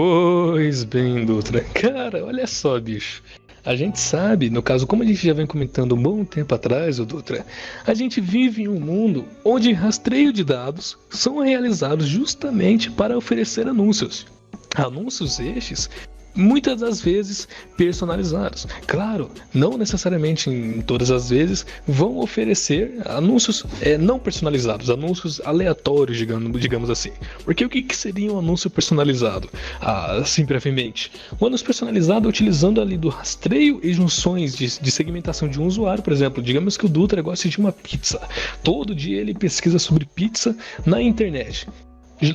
Pois bem, Dutra. Cara, olha só, bicho. A gente sabe, no caso, como a gente já vem comentando um bom tempo atrás, o Dutra, a gente vive em um mundo onde rastreio de dados são realizados justamente para oferecer anúncios. Anúncios estes muitas das vezes personalizados. Claro, não necessariamente em todas as vezes vão oferecer anúncios não personalizados, anúncios aleatórios, digamos assim. Porque o que seria um anúncio personalizado? Assim brevemente. Um anúncio personalizado é utilizando ali do rastreio e junções de segmentação de um usuário, por exemplo. Digamos que o Dutra gosta de uma pizza. Todo dia ele pesquisa sobre pizza na internet.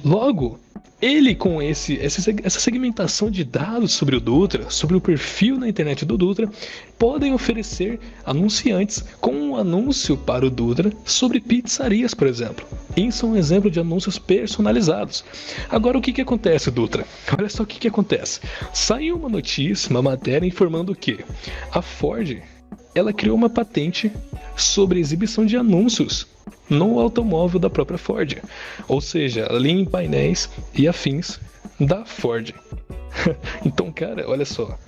Logo, ele com essa segmentação de dados sobre o Dutra, sobre o perfil na internet do Dutra, podem oferecer anunciantes com um anúncio para o Dutra sobre pizzarias, por exemplo. Isso é um exemplo de anúncios personalizados. Agora, o que acontece, Dutra? Olha só o que acontece. Saiu uma notícia, uma matéria informando que a Ford ela criou uma patente sobre exibição de anúncios no automóvel da própria Ford, ou seja, ali em painéis e afins da Ford. Então, cara, olha só,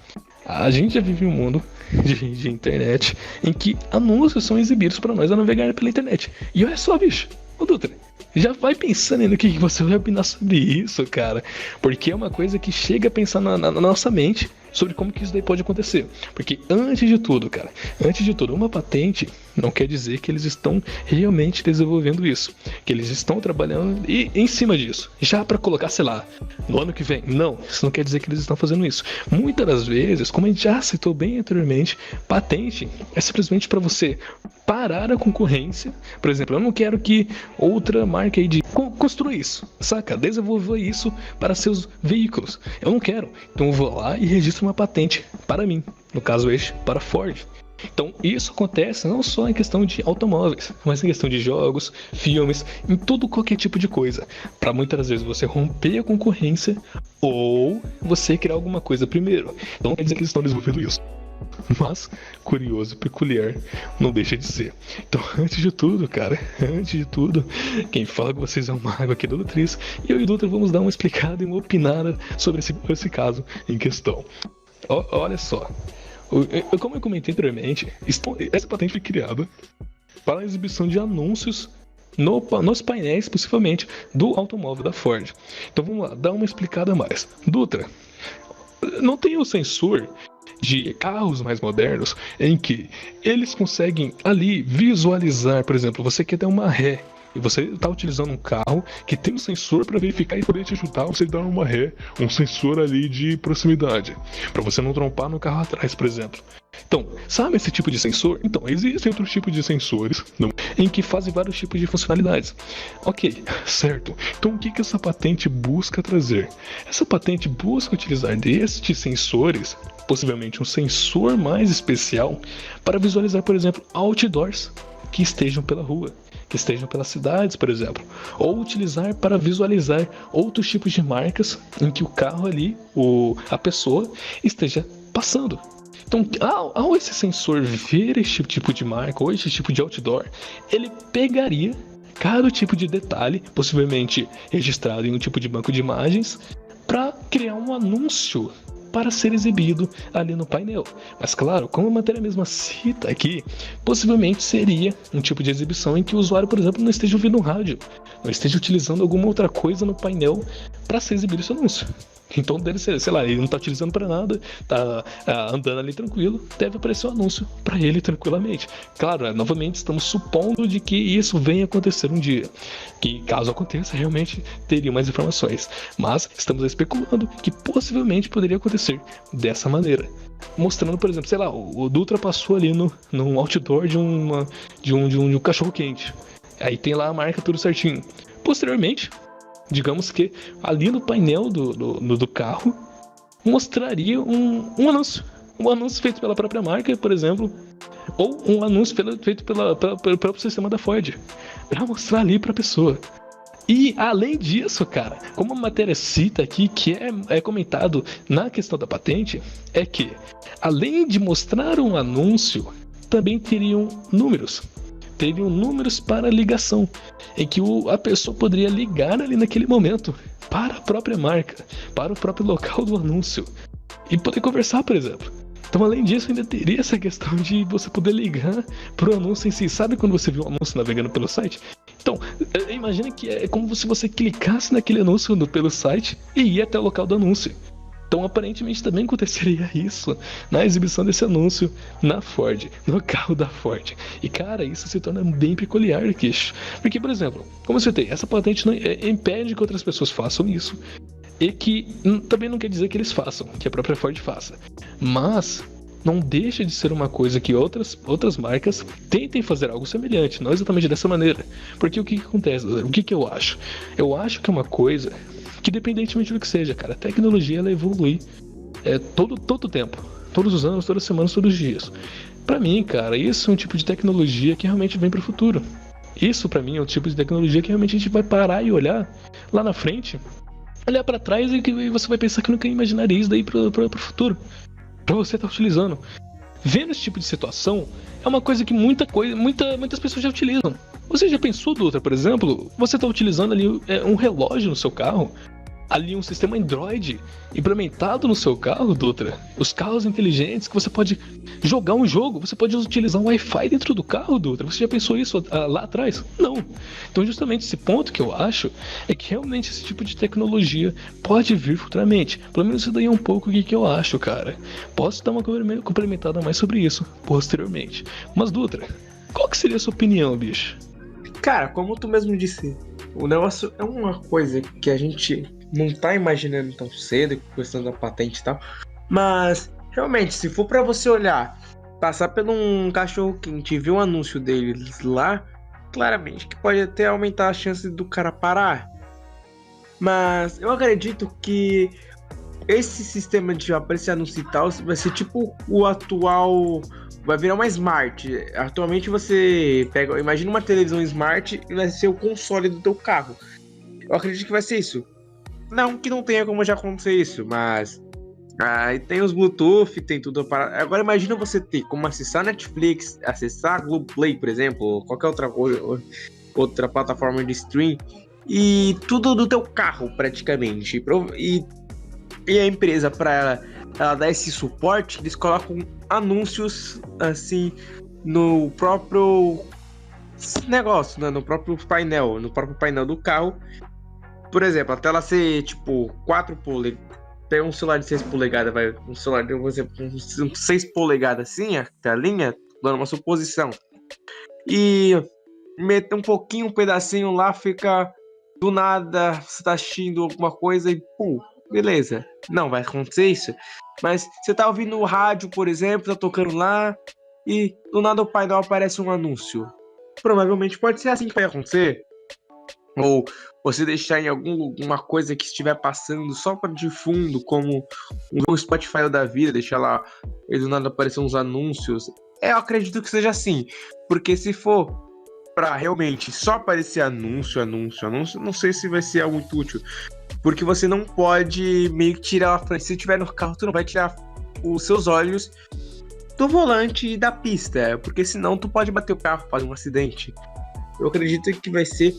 a gente já vive um mundo de internet em que anúncios são exibidos para nós a navegar pela internet. E olha só, bicho, ô Dutra, já vai pensando no que você vai opinar sobre isso, cara, porque é uma coisa que chega a pensar na nossa mente sobre como que isso daí pode acontecer. Porque antes de tudo, cara, uma patente não quer dizer que eles estão realmente desenvolvendo isso, que eles estão trabalhando em cima disso, já para colocar, sei lá, no ano que vem. Não, isso não quer dizer que eles estão fazendo isso. Muitas das vezes, como a gente já citou bem anteriormente, patente é simplesmente para você parar a concorrência. Por exemplo, eu não quero que outra marca aí construa isso, saca? Desenvolva isso para seus veículos. Eu não quero. Então eu vou lá e registro uma patente para mim, no caso este, para Ford. Então isso acontece não só em questão de automóveis, mas em questão de jogos, filmes, em todo qualquer tipo de coisa, para muitas das vezes você romper a concorrência ou você criar alguma coisa primeiro. Então não quer dizer que eles estão desenvolvendo isso, mas curioso e peculiar não deixa de ser. Então, antes de tudo, quem fala com vocês é o Mago aqui do Nutriz, e eu e o Dutra vamos dar uma explicada e uma opinada sobre esse caso em questão. Olha só, como eu comentei anteriormente, essa patente foi criada para a exibição de anúncios nos painéis, possivelmente, do automóvel da Ford. Então vamos lá, dar uma explicada a mais. Dutra, não tem o sensor de carros mais modernos em que eles conseguem ali visualizar, por exemplo, você quer dar uma ré e você está utilizando um carro que tem um sensor para verificar e poder te ajudar a você dar uma ré, um sensor ali de proximidade, para você não trompar no carro atrás, por exemplo. Então, sabe esse tipo de sensor? Então, existem outros tipos de sensores em que fazem vários tipos de funcionalidades. Ok, certo. Então, o que essa patente busca trazer? Essa patente busca utilizar destes sensores, possivelmente um sensor mais especial, para visualizar, por exemplo, outdoors que estejam pela rua, que estejam pelas cidades, por exemplo, ou utilizar para visualizar outros tipos de marcas em que o carro ali, a pessoa, esteja passando. Então, ao esse sensor ver este tipo de marca ou este tipo de outdoor, ele pegaria cada tipo de detalhe, possivelmente registrado em um tipo de banco de imagens, para criar um anúncio para ser exibido ali no painel. Mas claro, como a matéria mesma cita aqui, possivelmente seria um tipo de exibição em que o usuário, por exemplo, não esteja ouvindo um rádio, não esteja utilizando alguma outra coisa no painel para ser exibido esse anúncio. Então deve ser, sei lá, ele não está utilizando para nada, está andando ali tranquilo, deve aparecer um anúncio para ele tranquilamente. Claro, novamente estamos supondo de que isso venha acontecer um dia, que caso aconteça realmente teria mais informações, mas estamos especulando que possivelmente poderia acontecer dessa maneira, mostrando, por exemplo, sei lá, o Dutra passou ali num outdoor de um cachorro quente, aí tem lá a marca tudo certinho. Posteriormente, digamos que ali no painel do carro mostraria um anúncio feito pela própria marca, por exemplo, ou um anúncio feito pelo próprio sistema da Ford, para mostrar ali para a pessoa. E além disso, cara, como a matéria cita aqui, que é comentado na questão da patente, é que além de mostrar um anúncio, também teriam números. teriam números para ligação, em que a pessoa poderia ligar ali naquele momento para a própria marca, para o próprio local do anúncio e poder conversar, por exemplo. Então, além disso, ainda teria essa questão de você poder ligar para o anúncio em si. Sabe quando você viu um anúncio navegando pelo site? Então, imagina que é como se você clicasse naquele anúncio pelo site e ia até o local do anúncio. Então, aparentemente, também aconteceria isso na exibição desse anúncio na Ford, no carro da Ford. E, cara, isso se torna bem peculiar, Kish. Porque, por exemplo, como eu citei, essa patente não impede que outras pessoas façam isso. E que também não quer dizer que eles façam, que a própria Ford faça. Mas não deixa de ser uma coisa que outras marcas tentem fazer algo semelhante, não exatamente dessa maneira. Porque o que acontece? O que eu acho? Eu acho que é uma coisa que, independentemente do que seja, cara, a tecnologia ela evolui todo tempo. Todos os anos, todas as semanas, todos os dias. Pra mim, cara, isso é um tipo de tecnologia que realmente vem pro futuro. Isso, pra mim, é um tipo de tecnologia que realmente a gente vai parar e olhar lá na frente, olhar pra trás e que você vai pensar que nunca imaginaria isso daí pro futuro. Pra você estar utilizando. Vendo esse tipo de situação, é uma coisa que muitas pessoas já utilizam. Você já pensou, Dutra, por exemplo, você tá utilizando ali um relógio no seu carro, ali um sistema Android implementado no seu carro, Dutra. Os carros inteligentes que você pode jogar um jogo, você pode utilizar um Wi-Fi dentro do carro, Dutra. Você já pensou isso lá atrás? Não. Então justamente esse ponto que eu acho é que realmente esse tipo de tecnologia pode vir futuramente. Pelo menos isso daí é um pouco o que eu acho, cara. Posso dar uma complementada mais sobre isso posteriormente. Mas, Dutra, qual que seria a sua opinião, bicho? Cara, como tu mesmo disse, o negócio é uma coisa que a gente não tá imaginando tão cedo, questão da patente e tal. Mas, realmente, se for pra você olhar, passar por um cachorro quente e ver um anúncio deles lá, claramente que pode até aumentar a chance do cara parar. Mas eu acredito que esse sistema de aparecer anúncio e tal vai ser tipo o atual. Vai virar uma Smart. Atualmente você pega, imagina uma televisão Smart e vai ser o console do teu carro. Eu acredito que vai ser isso. Não que não tenha como já acontecer isso, mas tem os Bluetooth, tem tudo para. Agora imagina você ter como acessar Netflix, acessar Globoplay, por exemplo, ou qualquer outra plataforma de stream, e tudo do teu carro praticamente. E a empresa, para ela dar esse suporte, eles colocam anúncios assim no próprio negócio, né? no próprio painel do carro. Por exemplo, a tela ser tipo 4 polegadas. Tem um celular de 6 polegadas, um celular de 6 polegadas assim, a telinha, dando uma suposição. E meter um pedacinho lá, fica do nada, você tá assistindo alguma coisa e pum, beleza. Não vai acontecer isso. Mas você tá ouvindo o rádio, por exemplo, tá tocando lá e do nada o painel aparece um anúncio. Provavelmente pode ser assim que vai acontecer. Ou você deixar em alguma coisa que estiver passando só para de fundo, como um Spotify da vida, deixar lá e do nada aparecer uns anúncios. Eu acredito que seja assim. Porque se for para realmente só aparecer anúncio, não sei se vai ser algo muito útil. Porque você não pode meio que tirar a frente. Se tiver no carro, tu não vai tirar os seus olhos do volante e da pista. Porque senão tu pode bater o carro, fazer um acidente. Eu acredito que vai ser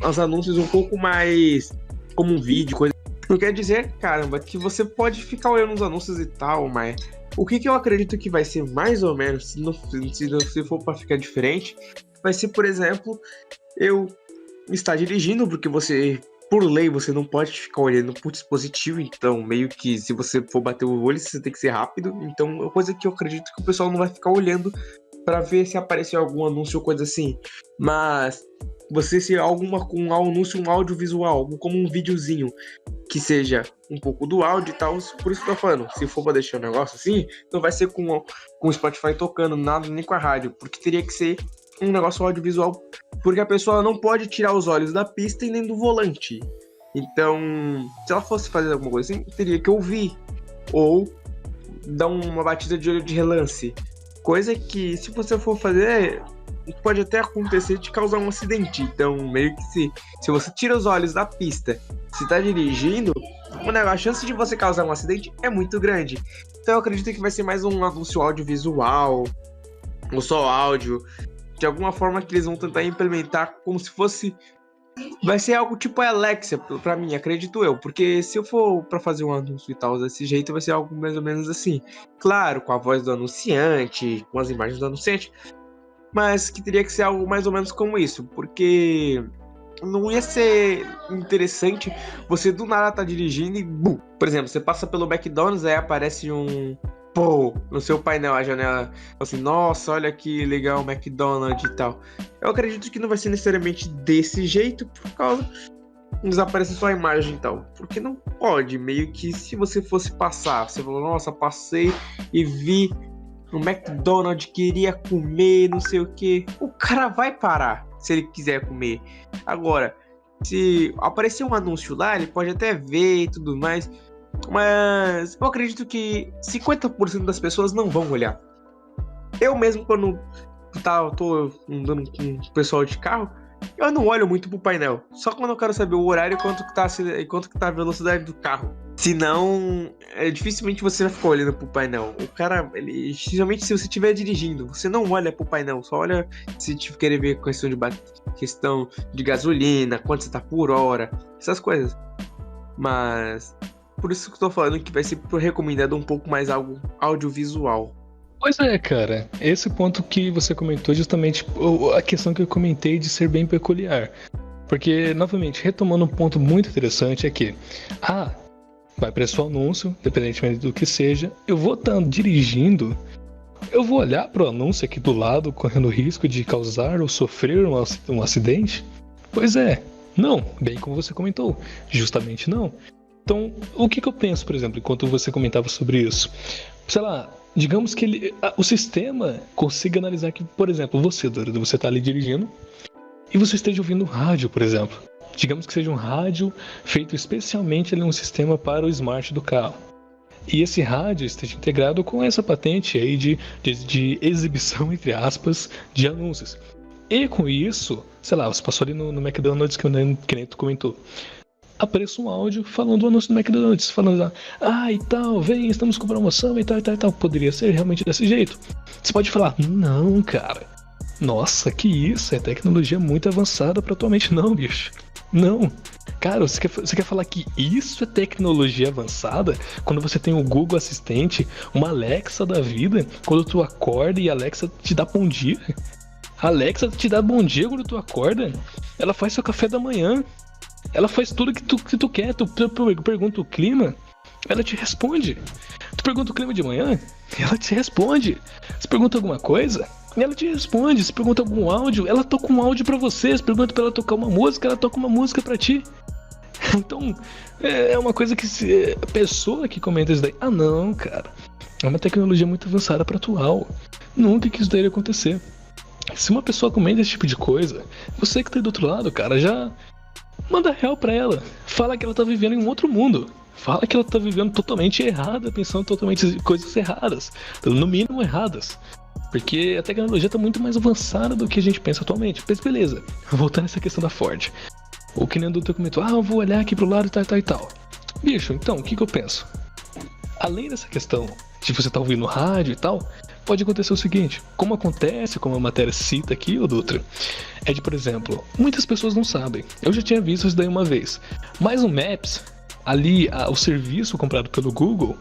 uns anúncios um pouco mais como um vídeo, coisa. Não quer dizer, caramba, que você pode ficar olhando os anúncios e tal, mas o que eu acredito que vai ser mais ou menos, se for para ficar diferente, vai ser, por exemplo, eu estar dirigindo, porque você, por lei, você não pode ficar olhando pro dispositivo, então meio que se você for bater o olho, você tem que ser rápido, então é uma coisa que eu acredito que o pessoal não vai ficar olhando para ver se apareceu algum anúncio ou coisa assim. Mas você se um anúncio, um audiovisual, algo como um videozinho que seja um pouco do áudio e tal, por isso que eu tô falando, se for pra deixar um negócio assim, não vai ser com o Spotify tocando, nada, nem com a rádio, porque teria que ser um negócio audiovisual, porque a pessoa não pode tirar os olhos da pista e nem do volante. Então, se ela fosse fazer alguma coisa assim, teria que ouvir, ou dar uma batida de olho de relance. Coisa que, se você for fazer, pode até acontecer de causar um acidente. Então, meio que se você tira os olhos da pista, se tá dirigindo, a chance de você causar um acidente é muito grande. Então, eu acredito que vai ser mais um anúncio audiovisual, ou só áudio. de alguma forma que eles vão tentar implementar como se fosse... Vai ser algo tipo a Alexa, pra mim, acredito eu. Porque se eu for pra fazer um anúncio e tal desse jeito, vai ser algo mais ou menos assim. Claro, com a voz do anunciante, com as imagens do anunciante, mas que teria que ser algo mais ou menos como isso. Porque não ia ser interessante você do nada tá dirigindo e... Bum! Por exemplo, você passa pelo McDonald's, aí aparece um... Pô, no seu painel, a janela, assim, nossa, olha que legal o McDonald's e tal. Eu acredito que não vai ser necessariamente desse jeito, por causa desaparece só a imagem e tal. Porque não pode, meio que se você fosse passar, você falou, nossa, passei e vi o McDonald's, queria comer, não sei o que. O cara vai parar se ele quiser comer. Agora, se aparecer um anúncio lá, ele pode até ver e tudo mais. Mas eu acredito que 50% das pessoas não vão olhar. Eu mesmo, quando tô andando com o pessoal de carro, eu não olho muito pro painel. Só quando eu quero saber o horário e quanto que tá a velocidade do carro. Senão, dificilmente você vai ficar olhando pro painel. O cara, geralmente se você estiver dirigindo, você não olha pro painel. Só olha se querer ver questão de gasolina, quanto você tá por hora, essas coisas. Mas... por isso que eu tô falando que vai ser recomendado um pouco mais algo audiovisual. Pois é, cara. Esse ponto que você comentou, justamente a questão que eu comentei de ser bem peculiar. Porque, novamente, retomando um ponto muito interessante é que vai aparecer o anúncio, independentemente do que seja, eu vou estar dirigindo, eu vou olhar pro anúncio aqui do lado, correndo risco de causar ou sofrer um acidente? Pois é, não, bem como você comentou, justamente não. Então, o que eu penso, por exemplo, enquanto você comentava sobre isso? Sei lá, digamos que o sistema consiga analisar que, por exemplo, você está ali dirigindo e você esteja ouvindo rádio, por exemplo. Digamos que seja um rádio feito especialmente ali um sistema para o smart do carro. E esse rádio esteja integrado com essa patente aí de exibição, entre aspas, de anúncios. E com isso, sei lá, você passou ali no McDonald's que nem tu comentou. Apareça um áudio falando do anúncio do McDonald's, falando lá, e tal, vem, estamos com promoção e tal. Poderia ser realmente desse jeito. Você pode falar, não, cara, nossa, que isso, é tecnologia muito avançada pra tua mente. Não, bicho, não. Cara, você quer falar que isso é tecnologia avançada? Quando você tem um Google Assistente, uma Alexa da vida, quando tu acorda e a Alexa te dá bom dia. A Alexa te dá bom dia quando tu acorda, ela faz seu café da manhã. Ela faz tudo que tu quer. Tu pergunta o clima, ela te responde. Tu pergunta o clima de manhã, ela te responde. Se pergunta alguma coisa, ela te responde. Se pergunta algum áudio, ela toca um áudio pra você. Se pergunta pra ela tocar uma música, ela toca uma música pra ti. Então, é uma coisa que a pessoa que comenta isso daí, não, cara, é uma tecnologia muito avançada pra atual. Nunca que isso daí ia acontecer. Se uma pessoa comenta esse tipo de coisa, você que tá do outro lado, cara, já... manda real pra ela. Fala que ela tá vivendo em um outro mundo. Fala que ela tá vivendo totalmente errada, pensando totalmente coisas erradas. No mínimo erradas. Porque a tecnologia tá muito mais avançada do que a gente pensa atualmente. Mas beleza, voltando a essa questão da Ford. O que nem o doutor comentou, eu vou olhar aqui pro lado e tal. Bicho, então, o que eu penso? Além dessa questão de você tá ouvindo rádio e tal, pode acontecer o seguinte, como a matéria cita aqui, ô Dutra, é de, por exemplo, muitas pessoas não sabem, eu já tinha visto isso daí uma vez, mas o Maps, ali, o serviço comprado pelo Google,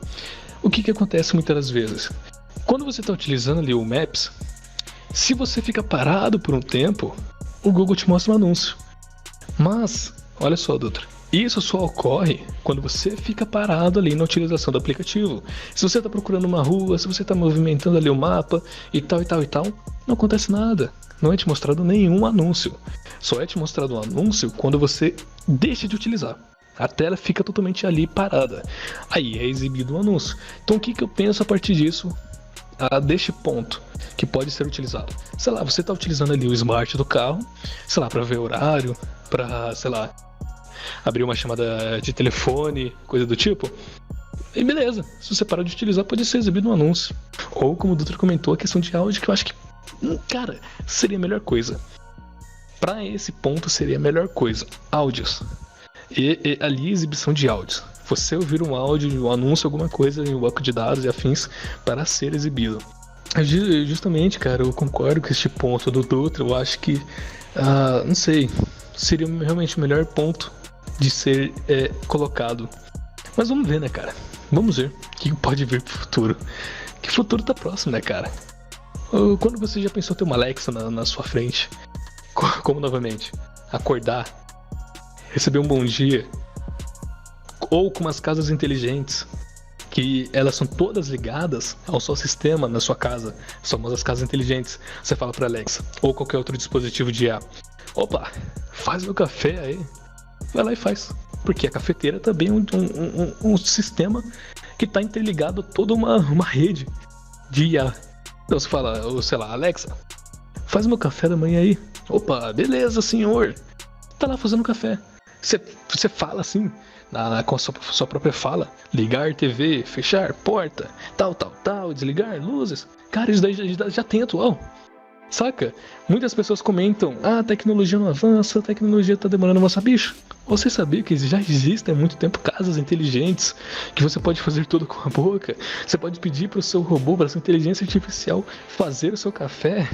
o que acontece muitas das vezes? Quando você está utilizando ali o Maps, se você fica parado por um tempo, o Google te mostra um anúncio. Mas, olha só, Dutra, isso só ocorre quando você fica parado ali na utilização do aplicativo. Se você está procurando uma rua, se você está movimentando ali o mapa e tal, não acontece nada. Não é te mostrado nenhum anúncio. Só é te mostrado um anúncio quando você deixa de utilizar. A tela fica totalmente ali parada. Aí é exibido um anúncio. Então o que eu penso a partir disso, deste ponto, que pode ser utilizado? Sei lá, você está utilizando ali o smart do carro, sei lá, para ver horário, para, sei lá, abrir uma chamada de telefone, coisa do tipo. E beleza, se você parar de utilizar, pode ser exibido um anúncio. Ou, como o Dutra comentou, a questão de áudio, que eu acho que, cara, seria a melhor coisa. Pra esse ponto, seria a melhor coisa. Áudios. E ali, exibição de áudios. Você ouvir um áudio, um anúncio, alguma coisa em um banco de dados e afins para ser exibido. Justamente, cara, eu concordo com este ponto do Dutra. Eu acho que, não sei, seria realmente o melhor ponto de ser colocado. Mas vamos ver, né, cara? Vamos ver o que pode vir pro futuro. Que futuro tá próximo, né, cara? Quando você já pensou ter uma Alexa na sua frente? Como novamente? Acordar, receber um bom dia, ou com umas casas inteligentes, que elas são todas ligadas ao seu sistema na sua casa, as famosas casas inteligentes. Você fala pra Alexa, ou qualquer outro dispositivo de IA: opa, faz meu café aí. Vai lá e faz. Porque a cafeteira também é um sistema que está interligado a toda uma rede de IA. Então você fala, sei lá, Alexa, faz meu café da manhã aí. Opa, beleza, senhor. Tá lá fazendo café. Você fala assim, com a sua própria fala: ligar TV, fechar porta, tal, desligar luzes. Cara, isso daí já tem atual. Saca? Muitas pessoas comentam: a tecnologia não avança, a tecnologia tá demorando a avançar. Bicho, você sabia que já existem há muito tempo casas inteligentes que você pode fazer tudo com a boca? Você pode pedir pro seu robô, pra sua inteligência artificial, fazer o seu café?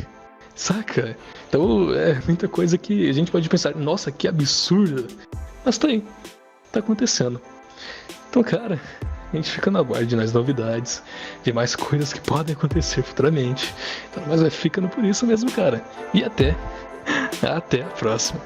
Saca? Então é muita coisa que a gente pode pensar: nossa, que absurdo. Mas tá aí, tá acontecendo. Então, cara, a gente fica na guarda de mais novidades, de mais coisas que podem acontecer futuramente. Então, mas vai ficando por isso mesmo, cara. E até a próxima.